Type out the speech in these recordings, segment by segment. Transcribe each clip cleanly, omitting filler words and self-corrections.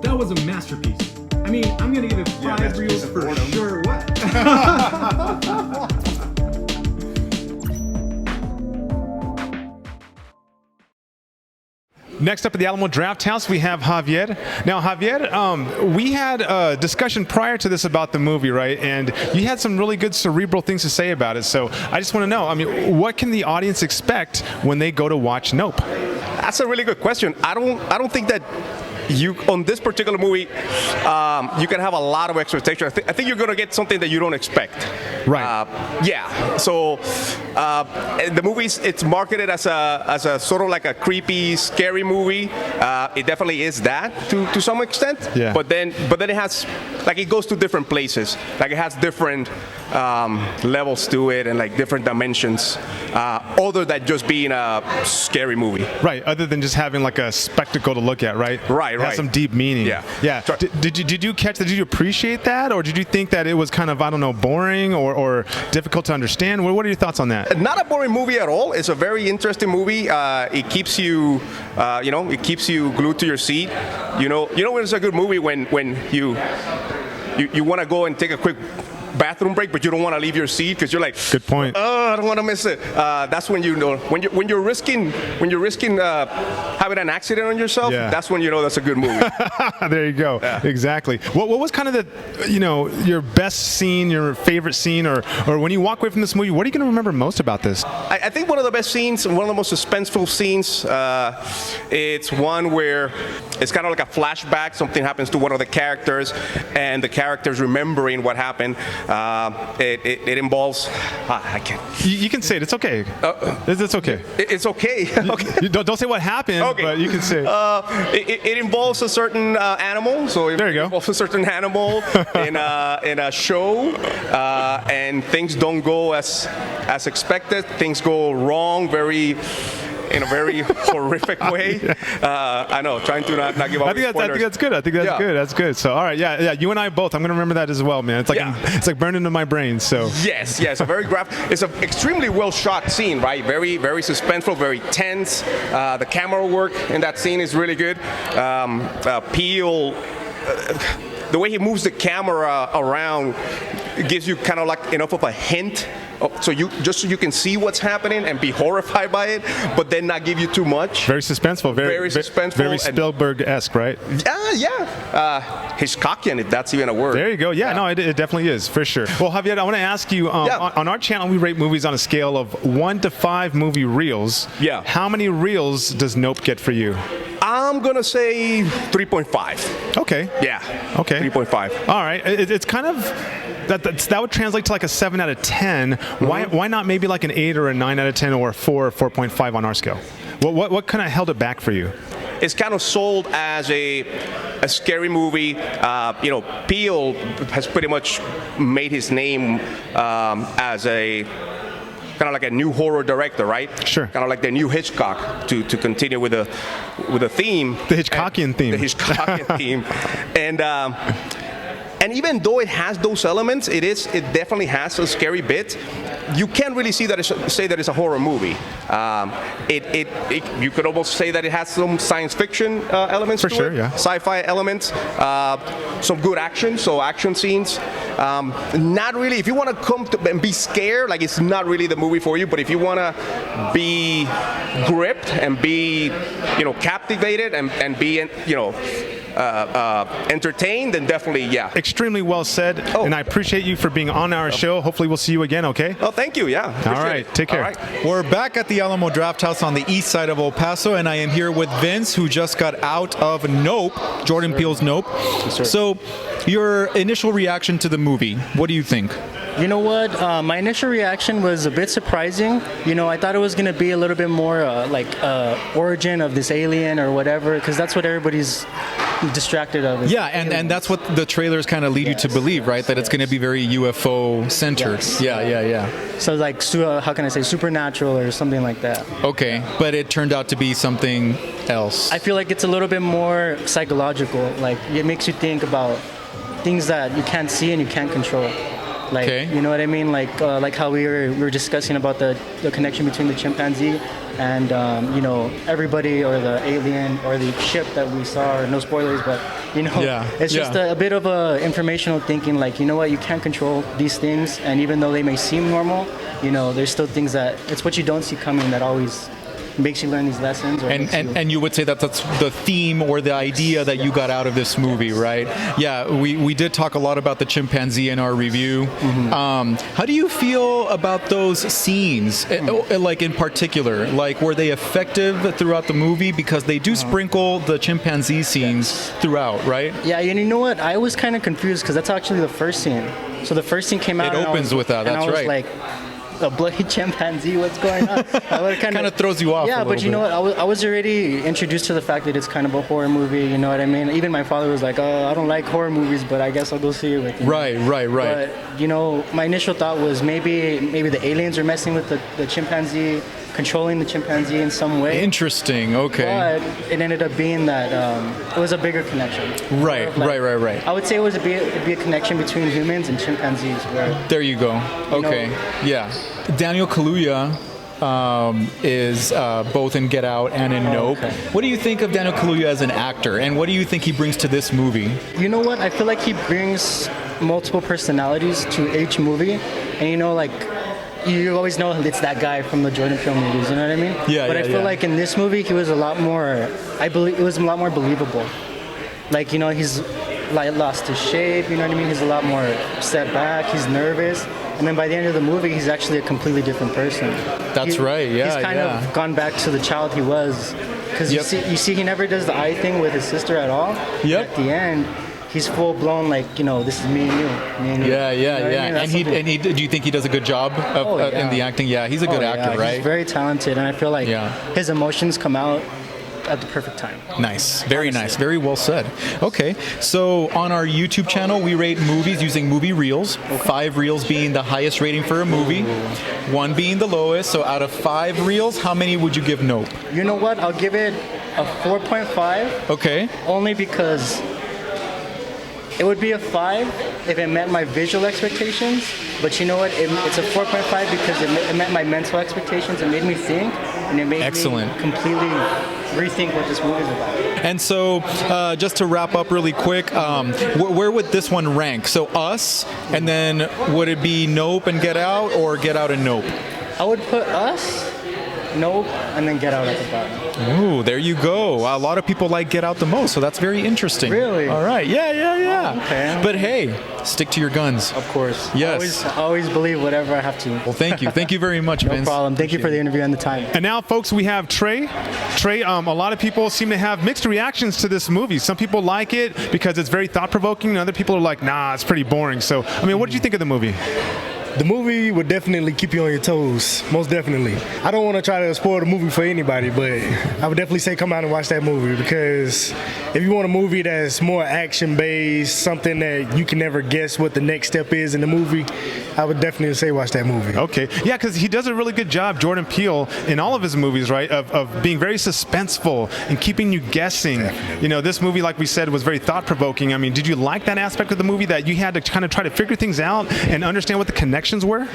That was a masterpiece. I mean, I'm gonna give it 5 reels for sure. What? Next up at the Alamo Drafthouse, we have Javier. Now, Javier, we had a discussion prior to this about the movie, right? And you had some really good cerebral things to say about it. So I just want to know, I mean, what can the audience expect when they go to watch Nope? That's a really good question. I don't think that you on this particular movie you can have a lot of expectation. I think you're going to get something that you don't expect. Right. Yeah. So the movie's it's marketed as a sort of like a creepy, scary movie. It definitely is that to some extent. Yeah. But then it has like it goes to different places. Like it has different levels to it and like different dimensions, other than just being a scary movie. Right. Other than just having like a spectacle to look at, right? Right. It has some deep meaning. Yeah. Yeah. Did you catch that? Did you appreciate that, or did you think that it was kind of, I don't know, boring or difficult to understand? What are your thoughts on that? Not a boring movie at all. It's a very interesting movie. It keeps you, it keeps you glued to your seat. You know when it's a good movie when you want to go and take a quick bathroom break, but you don't want to leave your seat because you're like, good point. Oh, I don't want to miss it. That's when you know when you're risking having an accident on yourself. Yeah. That's when you know that's a good movie. There you go. Yeah. Exactly. What was kind of the your best scene, your favorite scene, or when you walk away from this movie, what are you going to remember most about this? I think one of the best scenes, one of the most suspenseful scenes, it's one where it's kind of like a flashback. Something happens to one of the characters, and the character's remembering what happened. It involves. I can't. You can say it. It's okay. It's okay. It's okay. Okay. Don't say what happened, okay. But you can say it involves a certain animal. So there you go. It involves a certain animal in a show, and things don't go as expected. Things go wrong in a very horrific way. Yeah. I know, trying to not give up. I think that's good. That's good. So, all right, yeah. You and I both. I'm gonna remember that as well, man. It's like it's like burned into my brain. So. Yes. A very it's an extremely well shot scene, right? Very, very suspenseful, very tense. The camera work in that scene is really good. Peele. The way he moves the camera around gives you kind of like enough of a hint, so you can see what's happening and be horrified by it, but then not give you too much. Very suspenseful. Very suspenseful. Very Spielberg-esque, right? Yeah. Hitchcockian, if that's even a word. There you go. Yeah, no, it definitely is, for sure. Well, Javier, I want to ask you, on our channel, we rate movies on a scale of 1 to 5 movie reels. Yeah. How many reels does Nope get for you? I'm going to say 3.5. Okay. Yeah. Okay. 3.5. All right. It's kind of, that would translate to like a 7 out of 10. Mm-hmm. Why not maybe like an 8 or a 9 out of 10 or a 4 or 4.5 on our scale? What kind of held it back for you? It's kind of sold as a scary movie. Peele has pretty much made his name as a kind of like a new horror director, right? Sure. Kind of like the new Hitchcock to continue with the theme. The Hitchcockian theme. The Hitchcockian theme, and even though it has those elements, it definitely has a scary bit. You can't really say that it's a horror movie. You could almost say that it has some science fiction elements to it. For sure, yeah. Sci-fi elements, some good action, so action scenes. Not really. If you want to come and be scared, like it's not really the movie for you. But if you want to be gripped and be, captivated and be, entertained, then definitely, yeah. Extremely well said, and I appreciate you for being on our show. Hopefully we'll see you again, okay? Oh, thank you, yeah. All right, take care. All right. We're back at the Alamo Drafthouse on the east side of El Paso, and I am here with Vince, who just got out of Nope, Jordan Peele's Nope. Yes, so, your initial reaction to the movie, what do you think? You know what? My initial reaction was a bit surprising. I thought it was going to be a little bit more origin of this alien or whatever, because that's what everybody's distracted of. Yeah, and that's what the trailers kind of lead you to believe, right? That it's going to be very UFO centered. Yes. Yeah. So like, how can I say, supernatural or something like that. Okay, but it turned out to be something else. I feel like it's a little bit more psychological. Like, it makes you think about things that you can't see and you can't control. Like, okay. You know what I mean? Like how we were discussing about the connection between the chimpanzee and everybody or the alien or the ship that we saw, or no spoilers, but it's just a bit of a informational thinking, like, you know what, you can't control these things, and even though they may seem normal, there's still things that it's what you don't see coming that always makes you learn these lessons. And you would say that that's the theme or the idea that you got out of this movie, right? Yeah, we did talk a lot about the chimpanzee in our review. How do you feel about those scenes, like in particular? Like, were they effective throughout the movie? Because they do sprinkle the chimpanzee scenes throughout, right? Yeah, and you know what? I was kind of confused because that's actually the first scene. So the first scene came out. It opens with that. That's right. Like, a bloody chimpanzee, what's going on? It kind of throws you off. Yeah, but you know what? I was already introduced to the fact that it's kind of a horror movie. You know what I mean? Even my father was like, "Oh, I don't like horror movies, but I guess I'll go see it with you." Right. But my initial thought was maybe the aliens are messing with the chimpanzee, controlling the chimpanzee in some way. Interesting. Okay. But it ended up being that it was a bigger connection. Right. I would say it'd be a connection between humans and chimpanzees. There you go. Okay. Yeah. Daniel Kaluuya is both in Get Out and in Nope. Okay. What do you think of Daniel Kaluuya as an actor, and what do you think he brings to this movie? You know what? I feel like he brings multiple personalities to each movie, and you always know it's that guy from the Jordan Peele movies. You know what I mean? Yeah. But I feel like in this movie, he was a lot more. I believe it was a lot more believable. Like, he's lost his shape. You know what I mean? He's a lot more set back. He's nervous. And then by the end of the movie, he's actually a completely different person. That's right, yeah. He's kind of gone back to the child he was. Because you see he never does the eye thing with his sister at all. Yep. At the end, he's full blown, like, this is me and you. Me and you. Yeah. You know what I mean? And he do you think he does a good job in the acting? Yeah, he's a good actor, right? He's very talented, and I feel like his emotions come out at the perfect time. Nice. Very nice. Very well said. Okay. So on our YouTube channel, we rate movies using movie reels. 5 reels being the highest rating for a movie, 1 being the lowest. So out of 5 reels, how many would you give Nope? You know what? I'll give it a 4.5. Okay. Only because it would be a 5 if it met my visual expectations. But you know what? It's a 4.5 because it met my mental expectations. It made me think, and it made me completely rethink what this movie is about. And so, just to wrap up really quick, where would this one rank? So Us, and then would it be Nope and Get Out, or Get Out and Nope? I would put Us, Nope, and then Get Out at the bottom. Ooh, there you go. A lot of people like Get Out the most, so that's very interesting. Really? All right. Yeah. Oh, okay. But hey, stick to your guns. Of course. Yes. Always believe whatever I have to. Well, thank you. Thank you very much, Vince. No problem. Thank you for the interview and the time. And now, folks, we have Trey. Trey, a lot of people seem to have mixed reactions to this movie. Some people like it because it's very thought-provoking, and other people are like, nah, it's pretty boring. So, what did you think of the movie? The movie would definitely keep you on your toes, most definitely. I don't want to try to spoil the movie for anybody, but I would definitely say come out and watch that movie, because if you want a movie that's more action-based, something that you can never guess what the next step is in the movie, I would definitely say watch that movie. Okay. Yeah, because he does a really good job, Jordan Peele, in all of his movies, right, of being very suspenseful and keeping you guessing. Definitely. This movie, like we said, was very thought-provoking. Did you like that aspect of the movie, that you had to kind of try to figure things out and understand what the connections were?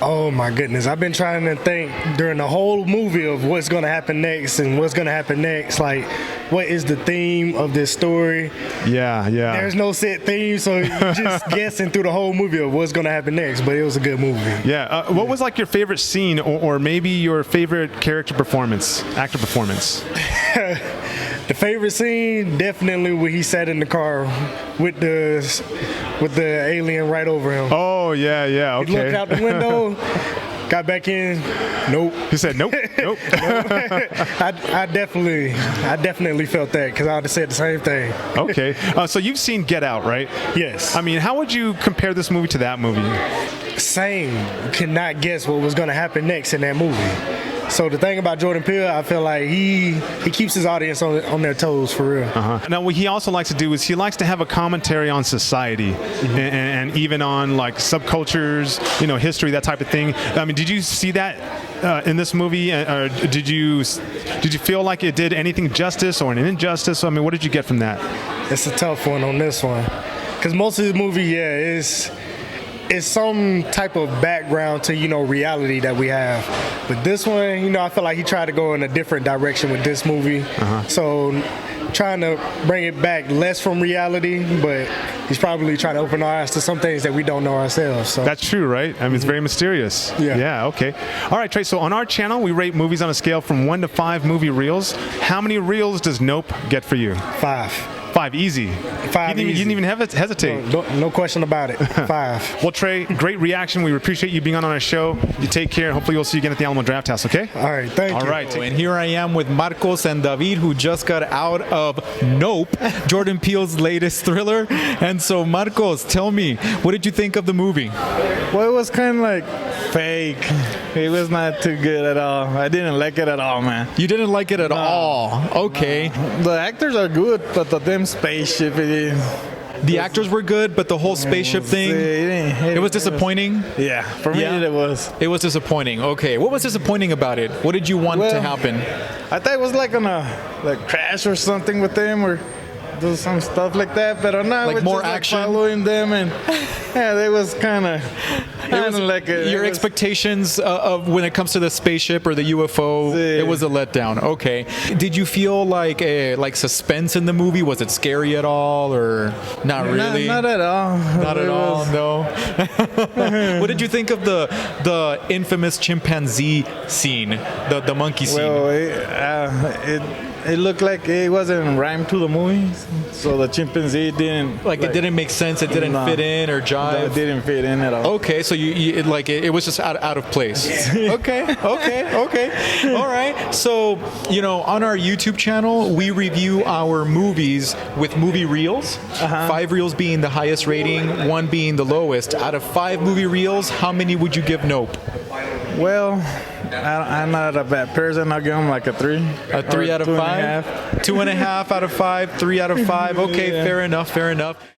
Oh my goodness, I've been trying to think during the whole movie of what's going to happen next and what's going to happen next. Like, what is the theme of this story? Yeah. There's no set theme, so you're just guessing through the whole movie of what's going to happen next, but it was a good movie. Yeah. What was like your favorite scene, or maybe your favorite actor performance? The favorite scene, definitely when he sat in the car with the alien right over him. Oh, yeah, okay. He looked out the window, got back in, nope. He said nope. I definitely felt that, because I would have said the same thing. Okay. So you've seen Get Out, right? Yes. How would you compare this movie to that movie? Same. You could not guess what was going to happen next in that movie. So the thing about Jordan Peele, I feel like he keeps his audience on their toes, for real. Now, what he also likes to do is he likes to have a commentary on society, and even on like subcultures, history, that type of thing. Did you see that in this movie? Or did you feel like it did anything justice or an injustice? What did you get from that? It's a tough one on this one, because most of the movie, it's some type of background to, reality that we have. But this one, I feel like he tried to go in a different direction with this movie. So trying to bring it back less from reality, but he's probably trying to open our eyes to some things that we don't know ourselves. So that's true, right? I mean, it's very mysterious. Yeah, okay. All right, Trey, so on our channel, we rate movies on a scale from 1 to 5 movie reels. How many reels does Nope get for you? 5. 5, easy. 5 you easy. didn't even hesitate. No question about it. 5. Well, Trey, great reaction. We appreciate you being on our show. You take care. Hopefully we'll see you again at the Alamo Drafthouse, okay? All right, thank you. All right. And here I am with Marcos and David, who just got out of Nope, Jordan Peele's latest thriller. And so, Marcos, tell me, what did you think of the movie? Well, it was kind of like fake. It was not too good at all. I didn't like it at all, man. You didn't like it at all. Okay. The actors are good, but the damn spaceship, The actors were good, but the whole spaceship thing, it was disappointing. Yeah, for me it was. It was disappointing. Okay, what was disappointing about it? What did you want to happen? I thought it was like gonna crash or something with them or do some stuff like that, but not like we're more just, action, following them, and they was kind of like your expectations of when it comes to the spaceship or the UFO. It was a letdown. Okay, did you feel like suspense in the movie? Was it scary at all, or not really? Not at all. Not at all. No. What did you think of the infamous chimpanzee scene, the monkey scene? Well, it looked like it wasn't rhyme to the movie, so the chimpanzee didn't it didn't make sense. It didn't fit in or jive. It didn't fit in at all. Okay, so it was just out of place. Okay. All right. So on our YouTube channel, we review our movies with movie reels. 5 reels being the highest rating, 1 being the lowest. Out of 5 movie reels, how many would you give Nope? Well, I'm not a bad person. I'll give him like a 3. A 3 out of 5? 2.5 out of 5, 3 out of 5. Okay, fair enough.